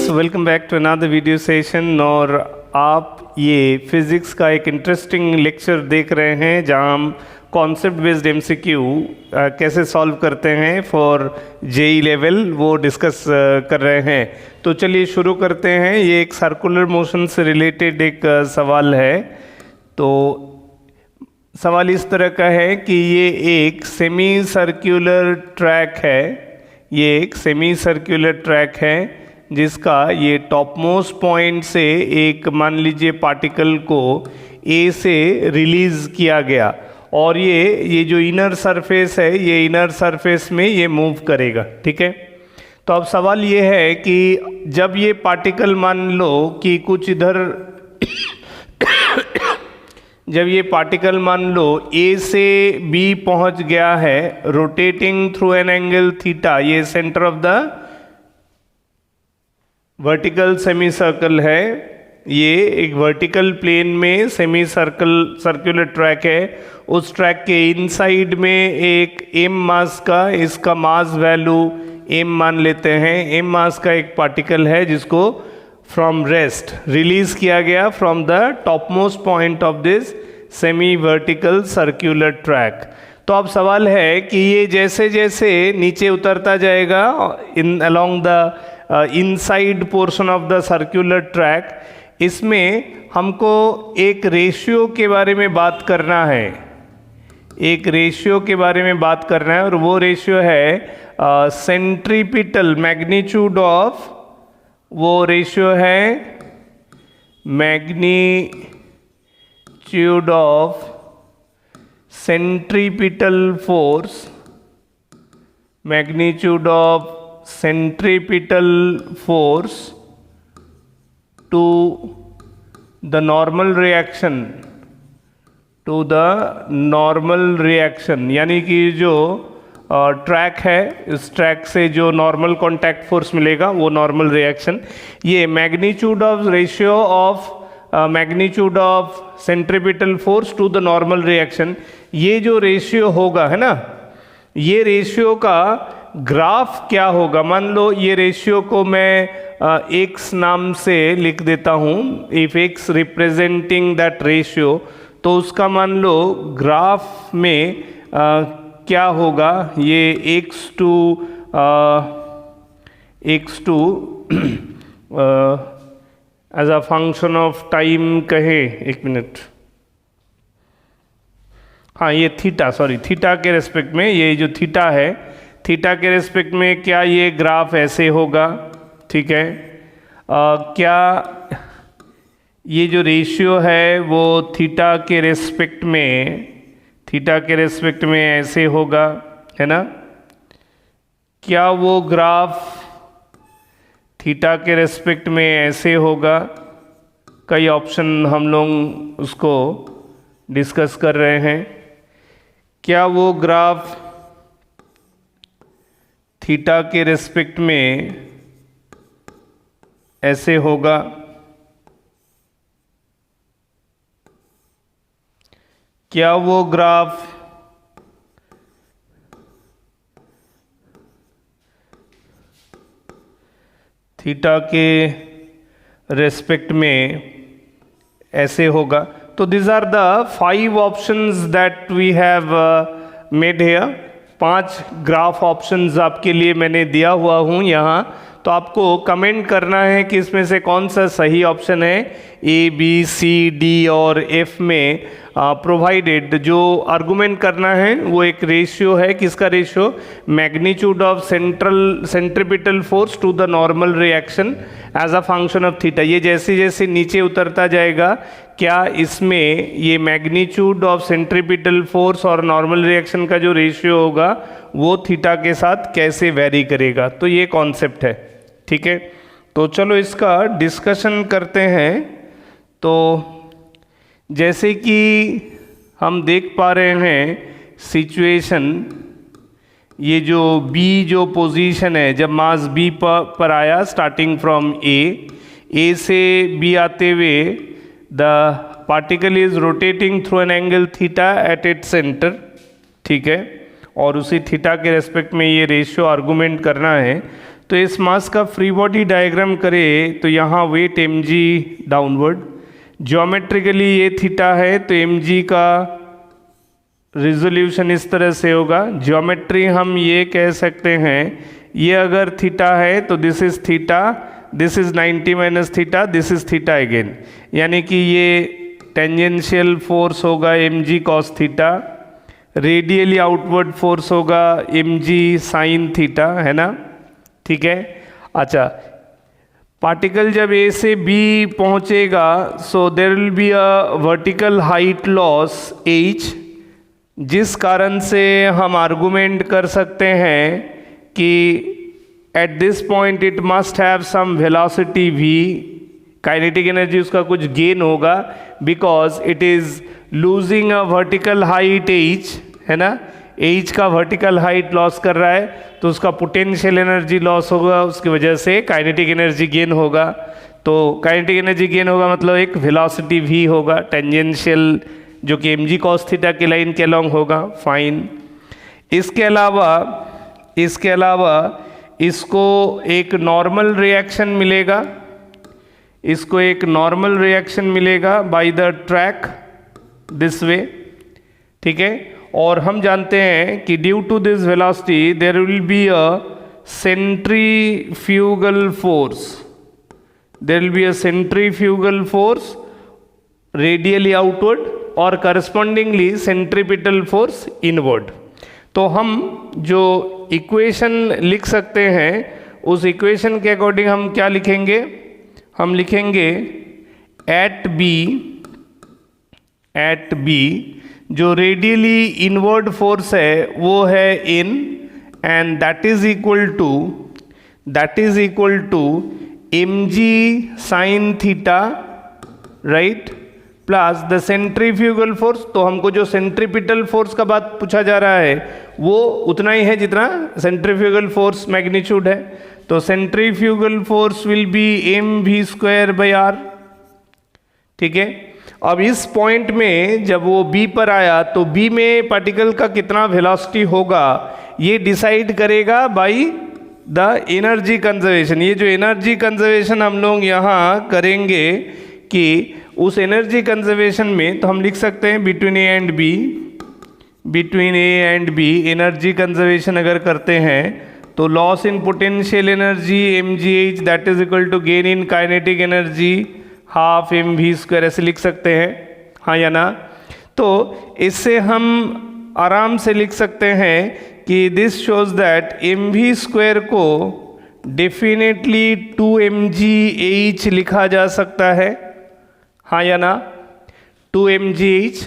Students, welcome back to another video session. और आप ये फिज़िक्स का एक इंटरेस्टिंग लेक्चर देख रहे हैं जहां हम कॉन्सेप्ट बेस्ड एमसीक्यू कैसे सॉल्व करते हैं फॉर जेई लेवल वो डिस्कस कर रहे हैं। तो चलिए शुरू करते हैं। ये एक सर्कुलर मोशन से रिलेटेड एक सवाल है। तो सवाल इस तरह का है कि ये एक सेमी सर्कुलर ट्रैक है। ये एक सेमी सर्कुलर ट्रैक है जिसका ये टॉप मोस्ट पॉइंट से एक मान लीजिए पार्टिकल को ए से रिलीज़ किया गया और ये जो इनर सरफेस है ये इनर सरफेस में ये मूव करेगा। ठीक है। तो अब सवाल ये है कि जब ये पार्टिकल मान लो कि कुछ इधर जब ये पार्टिकल मान लो ए से बी पहुंच गया है rotating through an angle theta, ये centre of the vertical semi circle है। ये एक वर्टिकल प्लेन में सेमी सर्कुलर ट्रैक है। उस ट्रैक के इनसाइड में एक एम मास का, इसका मास वैल्यू एम मान लेते हैं। एम मास का एक पार्टिकल है जिसको फ्रॉम रेस्ट रिलीज किया गया from the top most point of this semi vertical circular track. तो अब सवाल है कि ये जैसे जैसे नीचे उतरता जाएगा in along the inside portion of the circular track, इसमें हमको एक रेशियो के बारे में बात करना है। एक रेशियो के बारे में बात करना है और वो रेशियो है सेंट्रीपिटल मैग्नीट्यूड ऑफ, वो रेशियो है magnitude of centripetal force, magnitude of centripetal force to the normal reaction, to the normal reaction, यानी कि जो ट्रैक है इस ट्रैक से जो नॉर्मल कॉन्टैक्ट फोर्स मिलेगा वो नॉर्मल रिएक्शन। ये magnitude of ratio of magnitude of centripetal force to the normal reaction, ये जो रेशियो होगा है ना, ये रेशियो का ग्राफ क्या होगा। मान लो ये रेशियो को मैं x नाम से लिख देता हूँ। If x representing that ratio, तो उसका मान लो ग्राफ में क्या होगा, ये x to as a function of time कहे, एक मिनट, हाँ ये थीटा, सॉरी थीटा के रेस्पेक्ट में, ये जो थीटा है थीटा के रेस्पेक्ट में क्या ये ग्राफ ऐसे होगा। ठीक है। क्या ये जो रेशियो है वो थीटा के रेस्पेक्ट में ऐसे होगा, है ना। क्या वो ग्राफ थीटा के रेस्पेक्ट में ऐसे होगा। कई ऑप्शन हम लोग उसको डिस्कस कर रहे हैं। क्या वो ग्राफ थीटा के रेस्पेक्ट में ऐसे होगा। क्या वो ग्राफ थीटा के रेस्पेक्ट में ऐसे होगा। तो this are the 5 options that we have made here. 5 graph options आपके लिए मैंने दिया हुआ हूँ यहाँ। तो आपको कमेंट करना है कि इसमें से कौन सा सही ऑप्शन है। ए, बी, सी, डी और एफ में प्रोवाइडेड जो आर्गुमेंट करना है वो एक रेशियो है। किसका ratio? Magnitude of centripetal force to the normal reaction as a function of theta. ये जैसे जैसे नीचे उतरता जाएगा, क्या इसमें ये मैग्नीट्यूड ऑफ सेंट्रीपिटल फोर्स और नॉर्मल रिएक्शन का जो रेशियो होगा वो थीटा के साथ कैसे वेरी करेगा। तो ये कॉन्सेप्ट है। ठीक है। तो चलो इसका डिस्कशन करते हैं। तो जैसे कि हम देख पा रहे हैं सिचुएशन, ये जो B जो पोजीशन है, जब मास B पर आया स्टार्टिंग फ्रॉम A से B आते हुए the particle is rotating through an angle theta at its centre. ठीक है। और उसी थीटा के रेस्पेक्ट में ये रेशियो आर्गुमेंट करना है। तो इस मास का फ्री बॉडी डायग्राम करें तो यहाँ वेट mg डाउनवर्ड, ज्योमेट्रिकली ये थीटा है तो mg का रिजोल्यूशन इस तरह से होगा। ज्योमेट्री हम ये कह सकते हैं, ये अगर थीटा है तो this is theta, this is 90 minus theta, this is theta again, यानी कि ये टेंजेंशियल फोर्स होगा mg cos theta, radially outward force होगा mg साइन थीटा, है ना, ठीक है। अच्छा, पार्टिकल जब ए से बी पहुंचेगा so there will be a vertical height loss h, जिस कारण से हम आर्गुमेंट कर सकते हैं कि at this point it must have some velocity v, kinetic energy उसका कुछ गेन होगा because it is losing a vertical height h, है ना, h का वर्टिकल हाइट लॉस कर रहा है तो उसका पोटेंशियल एनर्जी लॉस होगा, उसकी वजह से काइनेटिक एनर्जी गेन होगा। तो काइनेटिक एनर्जी गेन होगा मतलब एक वेलोसिटी v होगा टेंजेंशियल, जो कि mg cos थीटा की लाइन के अलॉन्ग होगा, फाइन। इसके अलावा इसको एक नॉर्मल रिएक्शन मिलेगा, इसको एक नॉर्मल रिएक्शन मिलेगा by the track this way, ठीक है। और हम जानते हैं कि due to this velocity there will be a centrifugal force, there will be a centrifugal force radially outward और करस्पॉन्डिंगली सेंट्रीपिटल फोर्स इनवर्ड। तो हम जो इक्वेशन लिख सकते हैं उस इक्वेशन के अकॉर्डिंग हम क्या लिखेंगे, हम लिखेंगे एट बी जो रेडियली इनवर्ड फोर्स है वो है in, and that is equal to mg sine theta, right, plus the centrifugal force. तो हमको जो सेंट्रीपिटल फोर्स का बात पूछा जा रहा है वो उतना ही है जितना सेंट्रीफ्यूगल फोर्स मैग्नीट्यूड है, तो centrifugal force will be mv square by r, ठीक है। अब इस पॉइंट में जब वो B पर आया तो B में पार्टिकल का कितना वेलोसिटी होगा ये डिसाइड करेगा बाय द एनर्जी कंजर्वेशन। ये जो एनर्जी कंजर्वेशन हम लोग यहाँ करेंगे कि उस एनर्जी कंजर्वेशन में तो हम लिख सकते हैं between A and B energy conservation अगर करते हैं तो loss in potential energy mgh that is equal to gain in kinetic energy half mv square, ऐसे लिख सकते हैं, हाँ या ना। तो इससे हम आराम से लिख सकते हैं कि this shows that mv square को डेफिनेटली 2mgh लिखा जा सकता है, हाँ या ना, 2mgh,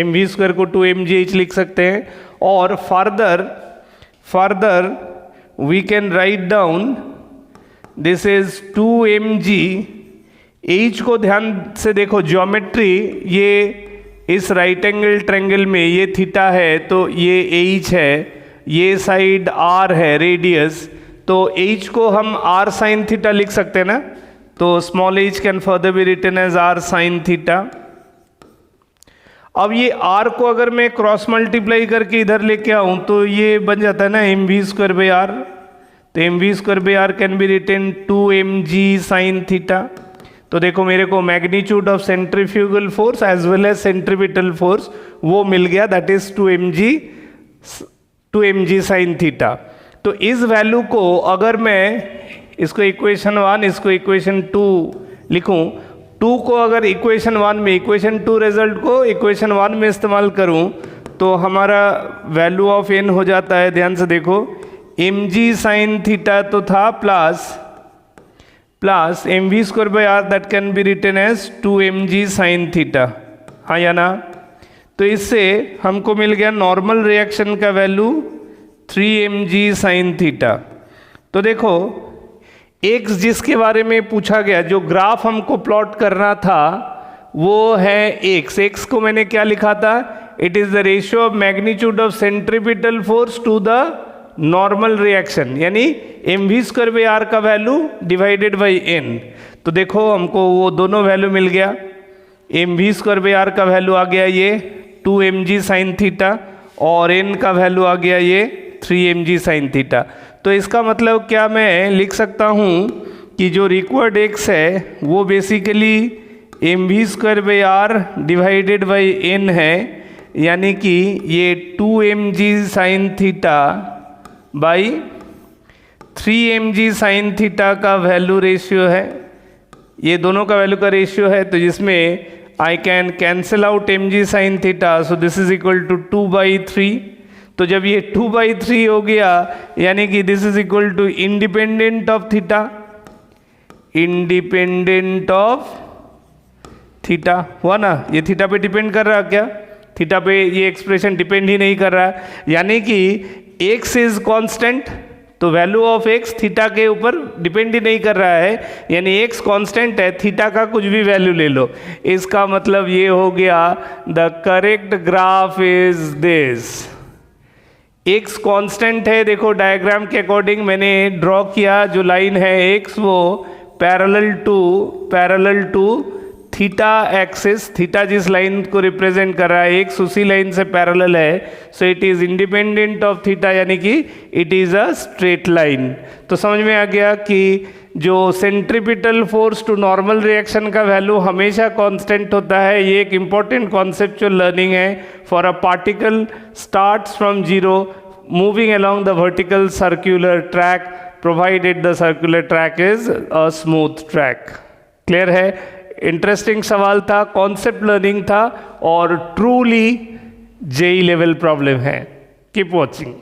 mv स्क्वायर को 2mgh लिख सकते हैं। और further we can write down this is 2mg, h को ध्यान से देखो, ज्योमेट्री ये इस राइट एंगल ट्रायंगल में ये थीटा है तो ये h है, ये साइड r है रेडियस, तो h को हम r साइन थीटा लिख सकते हैं ना, तो small h can further be written as r sine theta. अब ये r को अगर मैं क्रॉस मल्टीप्लाई करके इधर लेके आऊं तो ये बन जाता है ना mv स्क्वायर बाई r, तो mv square by r can be written 2mg sine theta. तो देखो मेरे को magnitude of centrifugal force as well as centripetal force वो मिल गया, that is 2mg sine theta. तो इस वैल्यू को अगर मैं इसको इक्वेशन 1 इसको इक्वेशन 2 लिखूं, 2 को अगर इक्वेशन 1 में, इक्वेशन 2 रिजल्ट को इक्वेशन 1 में इस्तेमाल करूं तो हमारा वैल्यू ऑफ n हो जाता है, ध्यान से देखो, mg साइन थीटा तो था plus mv square by r that can be written as 2mg sine theta, हाँ या ना। तो इससे हमको मिल गया नॉर्मल रिएक्शन का वैल्यू 3mg साइन थीटा। तो देखो x जिसके बारे में पूछा गया, जो ग्राफ हमको प्लॉट करना था वो है x को मैंने क्या लिखा था, it is the ratio of magnitude of centripetal force to the normal reaction, यानी mv स्क्वायर बाई r का वैल्यू डिवाइडेड बाई n। तो देखो हमको वो दोनों वैल्यू मिल गया, mv स्क्वायर बाई r का वैल्यू आ गया ये 2mg साइन थीटा और n का वैल्यू आ गया ये 3mg साइन थीटा। तो इसका मतलब क्या मैं लिख सकता हूँ कि जो रिक्वायर्ड एक्स है वो basically M V square by R divided by N है, यानी कि ये 2mg sine theta by 3mg sine theta का वैल्यू रेशियो है, ये दोनों का वैल्यू का रेशियो है। तो जिसमें I can cancel out mg sine theta, so this is equal to 2/3। तो जब ये 2/3 हो गया यानी कि this is equal to independent of theta, independent of theta हुआ ना। ये थीटा पे डिपेंड कर रहा है क्या? थीटा पे ये एक्सप्रेशन डिपेंड ही नहीं कर रहा है, यानी कि x इज कांस्टेंट, तो वैल्यू ऑफ x थीटा के ऊपर डिपेंड ही नहीं कर रहा है, यानी x कांस्टेंट है, थीटा का कुछ भी वैल्यू ले लो। इसका मतलब ये हो गया the correct graph is this. x constant है, देखो डायग्राम के अकॉर्डिंग मैंने ड्रॉ किया, जो लाइन है x वो parallel to theta axis, theta जिस लाइन को रिप्रेजेंट कर रहा है एक्स उसी लाइन से पैरेलल है, so it is independent of theta, यानी कि it is a straight line. तो समझ में आ गया कि जो centripetal force to normal reaction का वैल्यू हमेशा कांस्टेंट होता है। ये एक इंपॉर्टेंट कॉन्सेप्चुअल लर्निंग है। For a particle starts from zero moving along the vertical circular track provided the circular track is a smooth track. Clear है? Interesting सवाल था, कॉन्सेप्ट लर्निंग था और ट्रूली जेई लेवल प्रॉब्लम है। Keep watching.